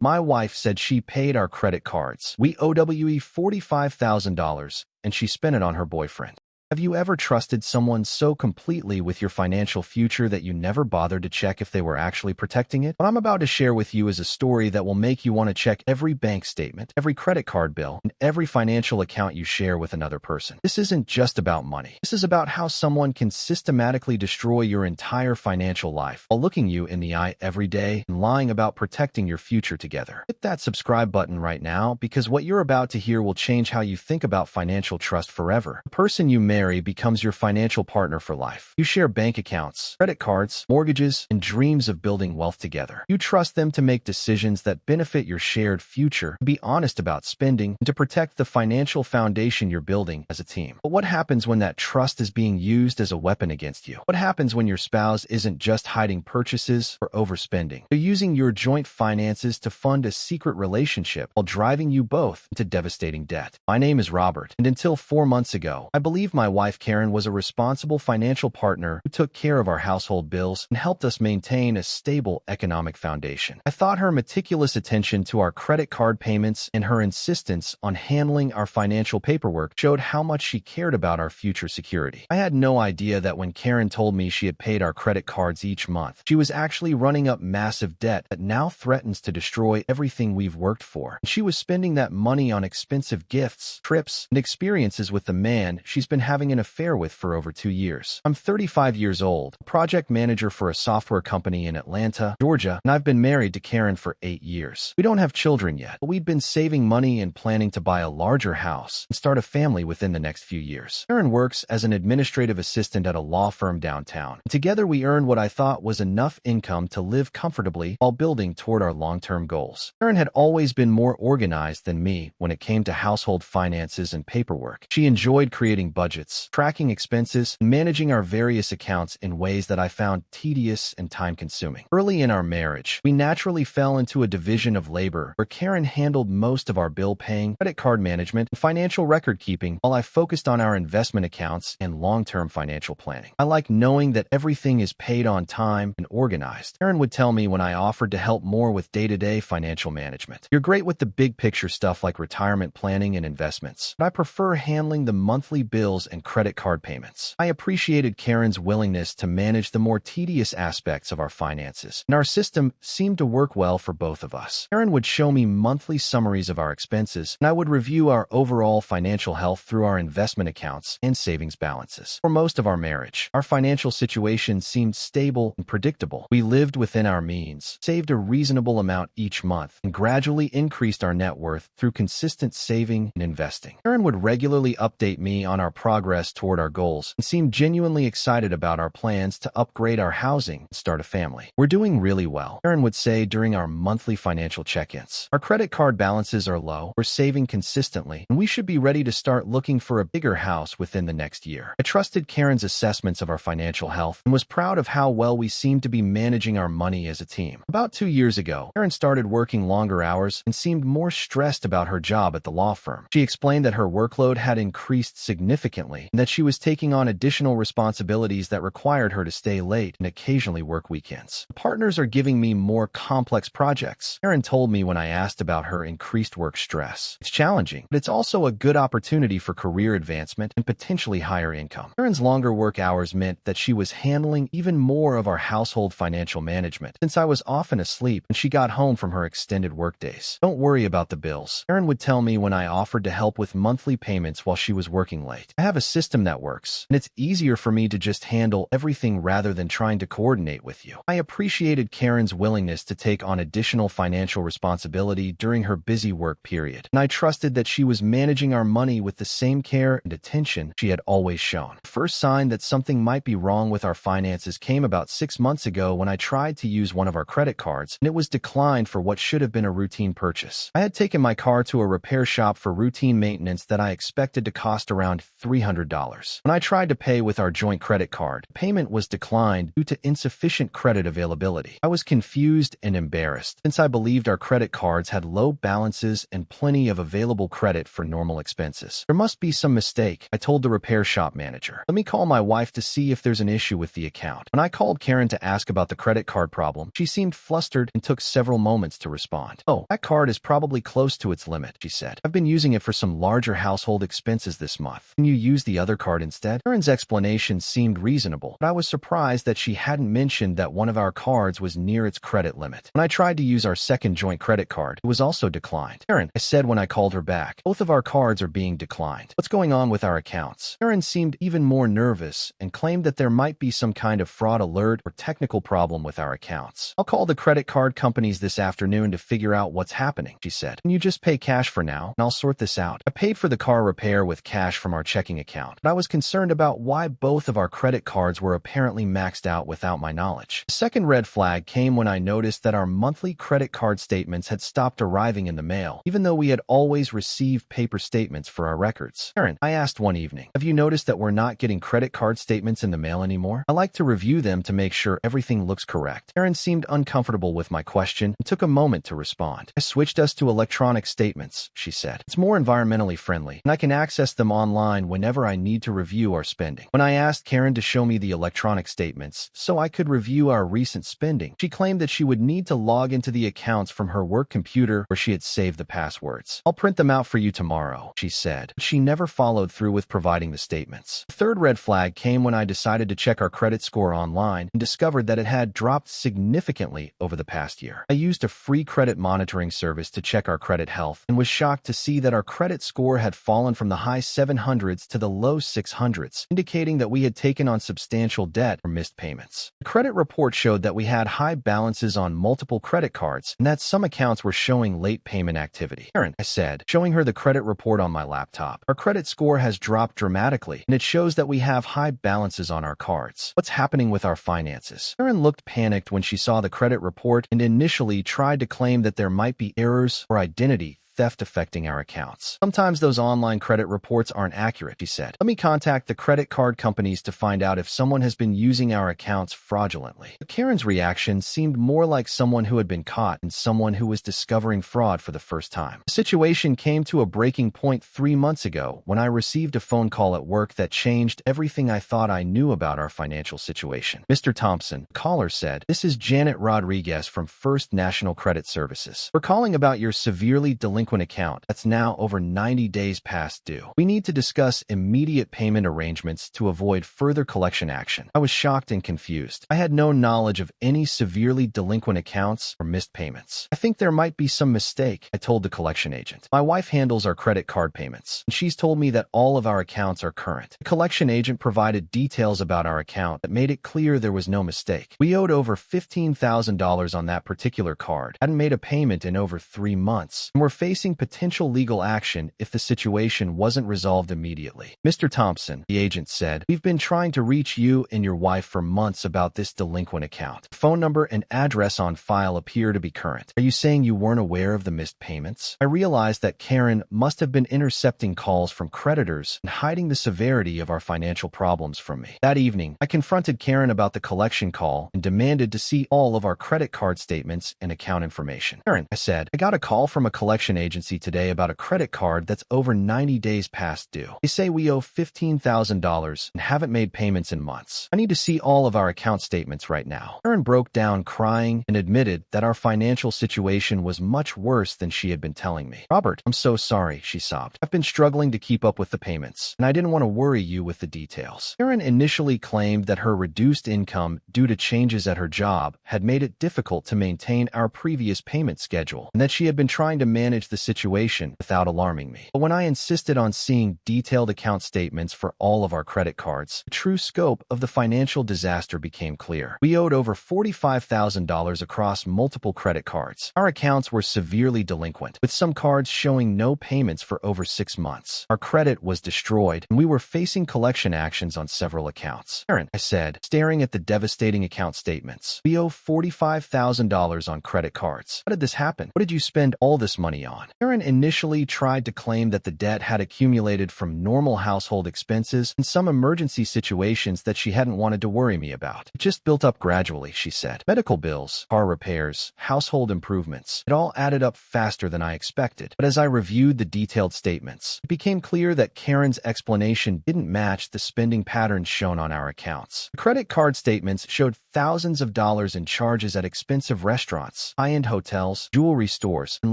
My wife said she paid our credit cards. We owe $45,000, and she spent it on her boyfriend. Have you ever trusted someone so completely with your financial future that you never bothered to check if they were actually protecting it? What I'm about to share with you is a story that will make you want to check every bank statement, every credit card bill, and every financial account you share with another person. This isn't just about money. This is about how someone can systematically destroy your entire financial life while looking you in the eye every day and lying about protecting your future together. Hit that subscribe button right now, because what you're about to hear will change how you think about financial trust forever. The person you marry becomes your financial partner for life. You share bank accounts, credit cards, mortgages, and dreams of building wealth together. You trust them to make decisions that benefit your shared future, to be honest about spending, and to protect the financial foundation you're building as a team. But what happens when that trust is being used as a weapon against you? What happens when your spouse isn't just hiding purchases or overspending? They're using your joint finances to fund a secret relationship while driving you both into devastating debt. My name is Robert, and until 4 months ago, I believe my wife Karen was a responsible financial partner who took care of our household bills and helped us maintain a stable economic foundation. I thought her meticulous attention to our credit card payments and her insistence on handling our financial paperwork showed how much she cared about our future security. I had no idea that when Karen told me she had paid our credit cards each month, she was actually running up massive debt that now threatens to destroy everything we've worked for. She was spending that money on expensive gifts, trips, and experiences with the man she's been having an affair with for over 2 years. I'm 35 years old, project manager for a software company in Atlanta, Georgia, and I've been married to Karen for 8 years. We don't have children yet, but we'd been saving money and planning to buy a larger house and start a family within the next few years. Karen works as an administrative assistant at a law firm downtown. And together we earned what I thought was enough income to live comfortably while building toward our long-term goals. Karen had always been more organized than me when it came to household finances and paperwork. She enjoyed creating budgets, tracking expenses, and managing our various accounts in ways that I found tedious and time-consuming. Early in our marriage, we naturally fell into a division of labor where Karen handled most of our bill paying, credit card management, and financial record keeping, while I focused on our investment accounts and long-term financial planning. I like knowing that everything is paid on time and organized. Karen would tell me when I offered to help more with day-to-day financial management, "You're great with the big picture stuff like retirement planning and investments, but I prefer handling the monthly bills and credit card payments." I appreciated Karen's willingness to manage the more tedious aspects of our finances, and our system seemed to work well for both of us. Karen would show me monthly summaries of our expenses, and I would review our overall financial health through our investment accounts and savings balances. For most of our marriage, our financial situation seemed stable and predictable. We lived within our means, saved a reasonable amount each month, and gradually increased our net worth through consistent saving and investing. Karen would regularly update me on our progress toward our goals and seemed genuinely excited about our plans to upgrade our housing and start a family. "We're doing really well," Karen would say during our monthly financial check-ins. "Our credit card balances are low, we're saving consistently, and we should be ready to start looking for a bigger house within the next year." I trusted Karen's assessments of our financial health and was proud of how well we seemed to be managing our money as a team. About 2 years ago, Karen started working longer hours and seemed more stressed about her job at the law firm. She explained that her workload had increased significantly and that she was taking on additional responsibilities that required her to stay late and occasionally work weekends. "Partners are giving me more complex projects," Karen told me when I asked about her increased work stress. "It's challenging, but it's also a good opportunity for career advancement and potentially higher income." Karen's longer work hours meant that she was handling even more of our household financial management, since I was often asleep and she got home from her extended workdays. "Don't worry about the bills," Karen would tell me when I offered to help with monthly payments while she was working late. "I have a system that works, and it's easier for me to just handle everything rather than trying to coordinate with you." I appreciated Karen's willingness to take on additional financial responsibility during her busy work period, and I trusted that she was managing our money with the same care and attention she had always shown. The first sign that something might be wrong with our finances came about 6 months ago when I tried to use one of our credit cards, and it was declined for what should have been a routine purchase. I had taken my car to a repair shop for routine maintenance that I expected to cost around $300. $300. When I tried to pay with our joint credit card, payment was declined due to insufficient credit availability. I was confused and embarrassed, since I believed our credit cards had low balances and plenty of available credit for normal expenses. There must be some mistake, I told the repair shop manager. Let me call my wife to see if there's an issue with the account. When I called Karen to ask about the credit card problem, she seemed flustered and took several moments to respond. Oh, that card is probably close to its limit, she said. I've been using it for some larger household expenses this month. Can you use the other card instead? Karen's explanation seemed reasonable, but I was surprised that she hadn't mentioned that one of our cards was near its credit limit. When I tried to use our second joint credit card, it was also declined. Karen, I said when I called her back, both of our cards are being declined. What's going on with our accounts? Karen seemed even more nervous and claimed that there might be some kind of fraud alert or technical problem with our accounts. I'll call the credit card companies this afternoon to figure out what's happening, she said. Can you just pay cash for now, and I'll sort this out? I paid for the car repair with cash from our checking account, but I was concerned about why both of our credit cards were apparently maxed out without my knowledge. The second red flag came when I noticed that our monthly credit card statements had stopped arriving in the mail, even though we had always received paper statements for our records. Karen, I asked one evening, have you noticed that we're not getting credit card statements in the mail anymore? I like to review them to make sure everything looks correct. Karen seemed uncomfortable with my question and took a moment to respond. I switched us to electronic statements, she said. It's more environmentally friendly, and I can access them online whenever I need to review our spending. When I asked Karen to show me the electronic statements so I could review our recent spending, she claimed that she would need to log into the accounts from her work computer where she had saved the passwords. I'll print them out for you tomorrow, she said, but she never followed through with providing the statements. The third red flag came when I decided to check our credit score online and discovered that it had dropped significantly over the past year. I used a free credit monitoring service to check our credit health and was shocked to see that our credit score had fallen from the high 700s to the low 600s, indicating that we had taken on substantial debt or missed payments. The credit report showed that we had high balances on multiple credit cards and that some accounts were showing late payment activity. Karen, I said, showing her the credit report on my laptop. Our credit score has dropped dramatically, and it shows that we have high balances on our cards. What's happening with our finances? Karen looked panicked when she saw the credit report and initially tried to claim that there might be errors or identity theft affecting our accounts. Sometimes those online credit reports aren't accurate, she said. Let me contact the credit card companies to find out if someone has been using our accounts fraudulently. But Karen's reaction seemed more like someone who had been caught than someone who was discovering fraud for the first time. The situation came to a breaking point 3 months ago when I received a phone call at work that changed everything I thought I knew about our financial situation. Mr. Thompson, the caller said, this is Janet Rodriguez from First National Credit Services. We're calling about your severely delinquent account that's now over 90 days past due. We need to discuss immediate payment arrangements to avoid further collection action. I was shocked and confused. I had no knowledge of any severely delinquent accounts or missed payments. I think there might be some mistake, I told the collection agent. My wife handles our credit card payments, and she's told me that all of our accounts are current. The collection agent provided details about our account that made it clear there was no mistake. We owed over $15,000 on that particular card, hadn't made a payment in over 3 months, and were facing potential legal action if the situation wasn't resolved immediately. Mr. Thompson, the agent said, we've been trying to reach you and your wife for months about this delinquent account. The phone number and address on file appear to be current. Are you saying you weren't aware of the missed payments? I realized that Karen must have been intercepting calls from creditors and hiding the severity of our financial problems from me. That evening, I confronted Karen about the collection call and demanded to see all of our credit card statements and account information. Karen, I said, I got a call from a collection agency today about a credit card that's over 90 days past due. They say we owe $15,000 and haven't made payments in months. I need to see all of our account statements right now. Karen broke down crying and admitted that our financial situation was much worse than she had been telling me. Robert, I'm so sorry, she sobbed. I've been struggling to keep up with the payments, and I didn't want to worry you with the details. Karen initially claimed that her reduced income due to changes at her job had made it difficult to maintain our previous payment schedule, and that she had been trying to manage the situation without alarming me. But when I insisted on seeing detailed account statements for all of our credit cards, the true scope of the financial disaster became clear. We owed over $45,000 across multiple credit cards. Our accounts were severely delinquent, with some cards showing no payments for over 6 months. Our credit was destroyed, and we were facing collection actions on several accounts. Karen, I said, staring at the devastating account statements. We owe $45,000 on credit cards. How did this happen? What did you spend all this money on? on. Karen initially tried to claim that the debt had accumulated from normal household expenses and some emergency situations that she hadn't wanted to worry me about. It just built up gradually, she said. Medical bills, car repairs, household improvements. It all added up faster than I expected. But as I reviewed the detailed statements, it became clear that Karen's explanation didn't match the spending patterns shown on our accounts. The credit card statements showed thousands of dollars in charges at expensive restaurants, high-end hotels, jewelry stores, and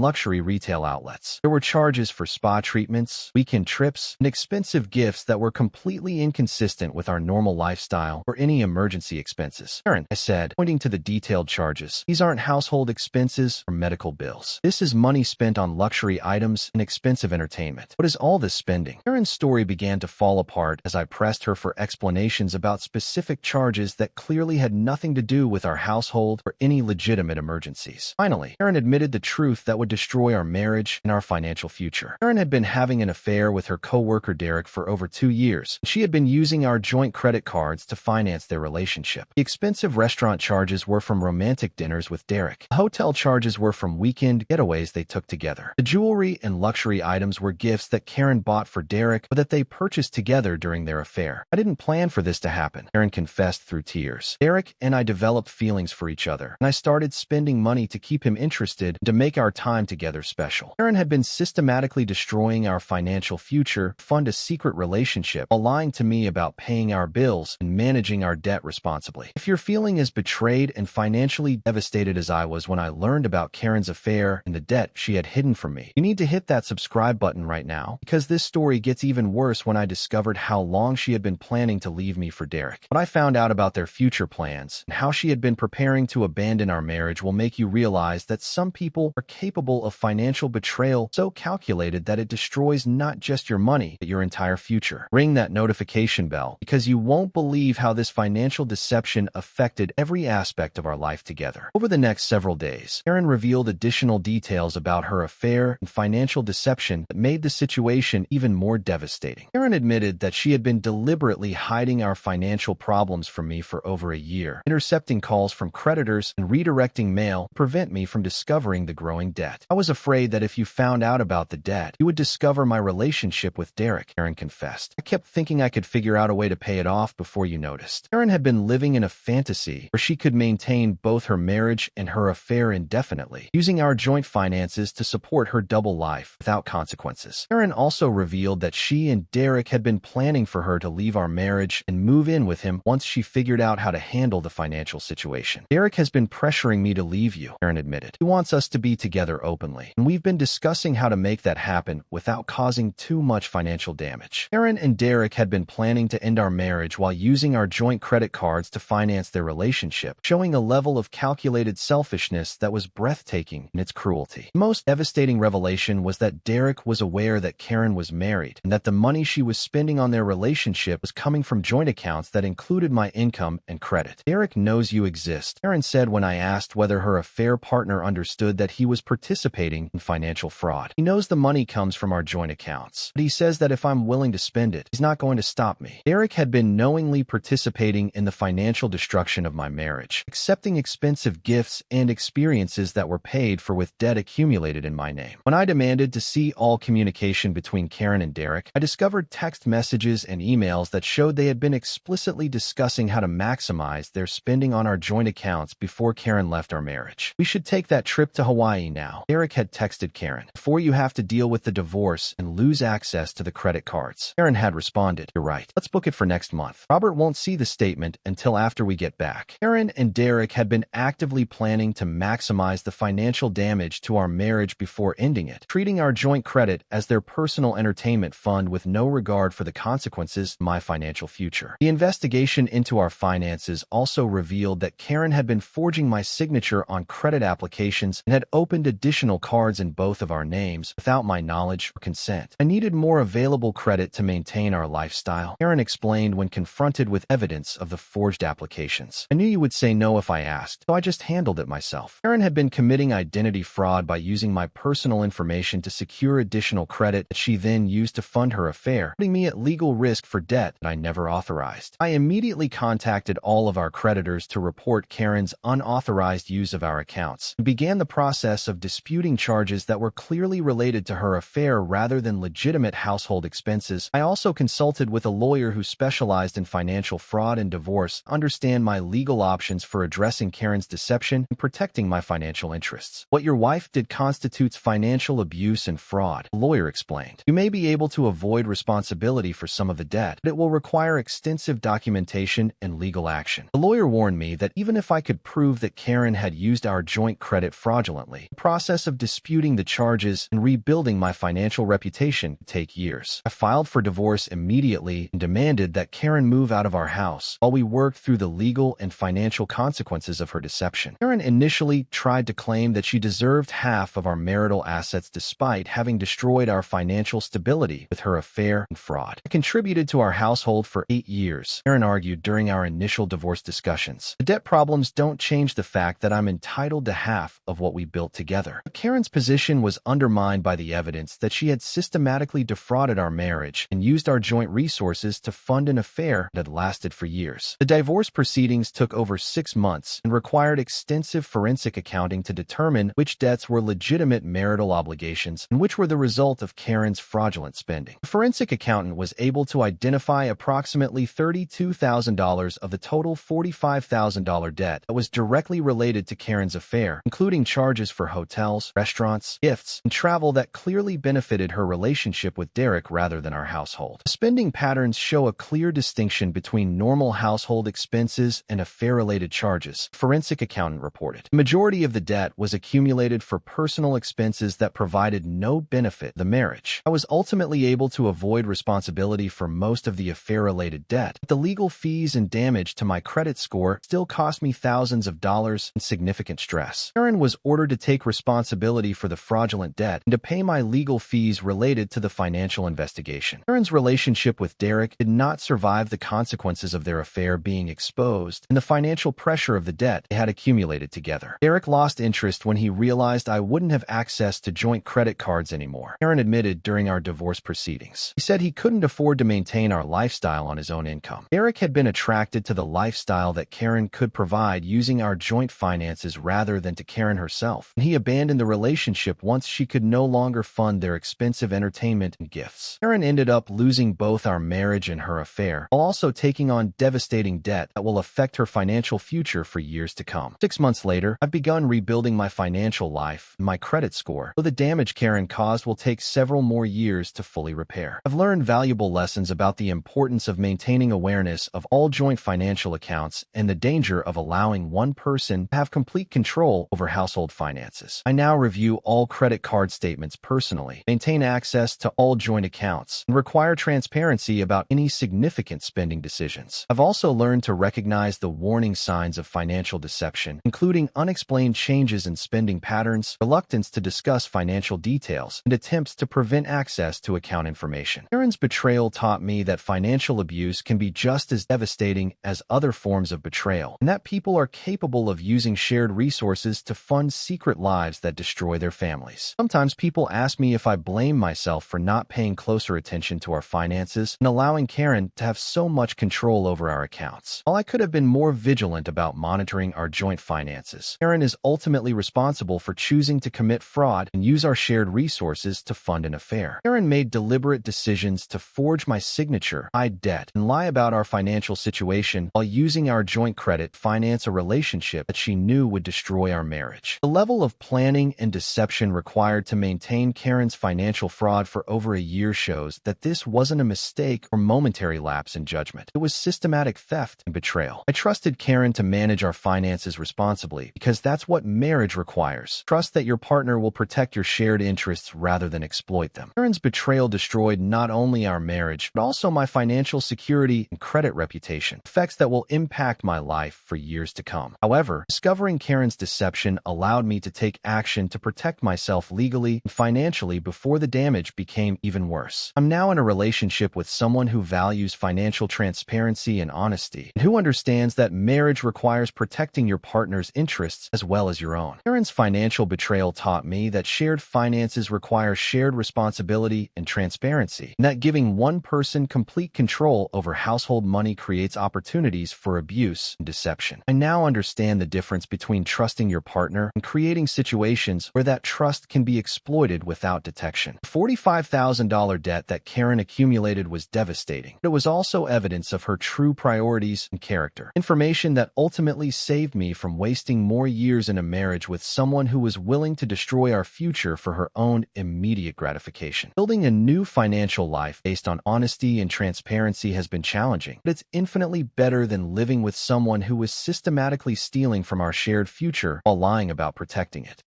luxury retail outlets. There were charges for spa treatments, weekend trips, and expensive gifts that were completely inconsistent with our normal lifestyle or any emergency expenses. Karen, I said, pointing to the detailed charges. These aren't household expenses or medical bills. This is money spent on luxury items and expensive entertainment. What is all this spending? Karen's story began to fall apart as I pressed her for explanations about specific charges that clearly had nothing to do with our household or any legitimate emergencies. Finally, Karen admitted the truth that would destroy our marriage and our financial future. Karen had been having an affair with her co-worker Derek for over 2 years. She had been using our joint credit cards to finance their relationship. The expensive restaurant charges were from romantic dinners with Derek. The hotel charges were from weekend getaways they took together. The jewelry and luxury items were gifts that Karen bought for Derek but that they purchased together during their affair. I didn't plan for this to happen, Karen confessed through tears. Derek and I developed feelings for each other, and I started spending money to keep him interested and to make our time together special. Karen had been systematically destroying our financial future to fund a secret relationship while lying to me about paying our bills and managing our debt responsibly. If you're feeling as betrayed and financially devastated as I was when I learned about Karen's affair and the debt she had hidden from me, you need to hit that subscribe button right now, because this story gets even worse when I discovered how long she had been planning to leave me for Derek. What I found out about their future plans and how she had been preparing to abandon our marriage will make you realize that some people are capable of financial betrayal so calculated that it destroys not just your money, but your entire future. Ring that notification bell, because you won't believe how this financial deception affected every aspect of our life together. Over the next several days, Karen revealed additional details about her affair and financial deception that made the situation even more devastating. Karen admitted that she had been deliberately hiding our financial problems from me for over a year, intercepting calls from creditors and redirecting mail to prevent me from discovering the growing debt. I was afraid that if you found out about the debt, you would discover my relationship with Derek, Karen confessed. I kept thinking I could figure out a way to pay it off before you noticed. Karen had been living in a fantasy where she could maintain both her marriage and her affair indefinitely, using our joint finances to support her double life without consequences. Karen also revealed that she and Derek had been planning for her to leave our marriage and move in with him once she figured out how to handle the financial situation. Derek has been pressuring me to leave you, Karen admitted. He wants us to be together openly, and we've been discussing how to make that happen without causing too much financial damage. Karen and Derek had been planning to end our marriage while using our joint credit cards to finance their relationship, showing a level of calculated selfishness that was breathtaking in its cruelty. The most devastating revelation was that Derek was aware that Karen was married and that the money she was spending on their relationship was coming from joint accounts that included my income and credit. Derek knows you exist, Karen said when I asked whether her affair partner understood that he was participating in financial fraud. He knows the money comes from our joint accounts, but he says that if I'm willing to spend it, he's not going to stop me. Derek had been knowingly participating in the financial destruction of my marriage, accepting expensive gifts and experiences that were paid for with debt accumulated in my name. When I demanded to see all communication between Karen and Derek, I discovered text messages and emails that showed they had been explicitly discussing how to maximize their spending on our joint accounts before Karen left our marriage. We should take that trip to Hawaii now, Derek had texted Karen, before you have to deal with the divorce and lose access to the credit cards. Karen had responded, you're right. Let's book it for next month. Robert won't see the statement until after we get back. Karen and Derek had been actively planning to maximize the financial damage to our marriage before ending it, treating our joint credit as their personal entertainment fund with no regard for the consequences of my financial future. The investigation into our finances also revealed that Karen had been forging my signature on credit applications and had opened additional cards in both of our names without my knowledge or consent. I needed more available credit to maintain our lifestyle, Karen explained when confronted with evidence of the forged applications. I knew you would say no if I asked, so I just handled it myself. Karen had been committing identity fraud by using my personal information to secure additional credit that she then used to fund her affair, putting me at legal risk for debt that I never authorized. I immediately contacted all of our creditors to report Karen's unauthorized use of our accounts and began the process of disputing charges charges that were clearly related to her affair rather than legitimate household expenses. I also consulted with a lawyer who specialized in financial fraud and divorce to understand my legal options for addressing Karen's deception and protecting my financial interests. What your wife did constitutes financial abuse and fraud, the lawyer explained. You may be able to avoid responsibility for some of the debt, but it will require extensive documentation and legal action. The lawyer warned me that even if I could prove that Karen had used our joint credit fraudulently, the process of disputing the charges and rebuilding my financial reputation could take years. I filed for divorce immediately and demanded that Karen move out of our house while we worked through the legal and financial consequences of her deception. Karen initially tried to claim that she deserved half of our marital assets despite having destroyed our financial stability with her affair and fraud. I contributed to our household for 8 years, Karen argued during our initial divorce discussions. The debt problems don't change the fact that I'm entitled to half of what we built together. But Karen's position was undermined by the evidence that she had systematically defrauded our marriage and used our joint resources to fund an affair that had lasted for years. The divorce proceedings took over 6 months and required extensive forensic accounting to determine which debts were legitimate marital obligations and which were the result of Karen's fraudulent spending. The forensic accountant was able to identify approximately $32,000 of the total $45,000 debt that was directly related to Karen's affair, including charges for hotels, restaurants, gifts, and travel that clearly benefited her relationship with Derek rather than our household. The spending patterns show a clear distinction between normal household expenses and affair-related charges, forensic accountant reported. The majority of the debt was accumulated for personal expenses that provided no benefit to the marriage. I was ultimately able to avoid responsibility for most of the affair-related debt, but the legal fees and damage to my credit score still cost me thousands of dollars and significant stress. Karen was ordered to take responsibility for the fraudulent debt and to pay my legal fees related to the financial investigation. Karen's relationship with Derek did not survive the consequences of their affair being exposed and the financial pressure of the debt they had accumulated together. Derek lost interest when he realized I wouldn't have access to joint credit cards anymore, Karen admitted during our divorce proceedings. He said he couldn't afford to maintain our lifestyle on his own income. Derek had been attracted to the lifestyle that Karen could provide using our joint finances rather than to Karen herself, and he abandoned the relationship once she could no longer fund their expensive entertainment and gifts. Karen ended up losing both our marriage and her affair, while also taking on devastating debt that will affect her financial future for years to come. 6 months later, I've begun rebuilding my financial life and my credit score, though the damage Karen caused will take several more years to fully repair. I've learned valuable lessons about the importance of maintaining awareness of all joint financial accounts and the danger of allowing one person to have complete control over household finances. I now review all credit card statements personally, maintain access to all joint accounts, and require transparency about any significant spending decisions. I've also learned to recognize the warning signs of financial deception, including unexplained changes in spending patterns, reluctance to discuss financial details, and attempts to prevent access to account information. Karen's betrayal taught me that financial abuse can be just as devastating as other forms of betrayal, and that people are capable of using shared resources to fund secret lives that destroy their families. Sometimes people ask me if I blame myself for not paying closer attention to our finances and allowing Karen to have so much control over our accounts. While I could have been more vigilant about monitoring our joint finances, Karen is ultimately responsible for choosing to commit fraud and use our shared resources to fund an affair. Karen made deliberate decisions to forge my signature, hide debt, and lie about our financial situation while using our joint credit to finance a relationship that she knew would destroy our marriage. The level of planning and deception required to maintain Karen's financial fraud for over a year shows that this wasn't a mistake or momentary lapse in judgment. It was systematic theft and betrayal. I trusted Karen to manage our finances responsibly because that's what marriage requires. Trust that your partner will protect your shared interests rather than exploit them. Karen's betrayal destroyed not only our marriage, but also my financial security and credit reputation, effects that will impact my life for years to come. However, discovering Karen's deception allowed me to take action to protect myself legally and financially before the damage became even worse. I'm now in a relationship with someone who values financial transparency and honesty, and who understands that marriage requires protecting your partner's interests as well as your own. Karen's financial betrayal taught me that shared finances require shared responsibility and transparency, and that giving one person complete control over household money creates opportunities for abuse and deception. I now understand the difference between trusting your partner and creating situations where that trust can be exploited without detection. The $45,000 debt that Karen accumulated was devastating, but it was also evidence of her true priorities and character. Information that ultimately saved me from wasting more years in a marriage with someone who was willing to destroy our future for her own immediate gratification. Building a new financial life based on honesty and transparency has been challenging, but it's infinitely better than living with someone who was systematically stealing from our shared future while lying about protecting it.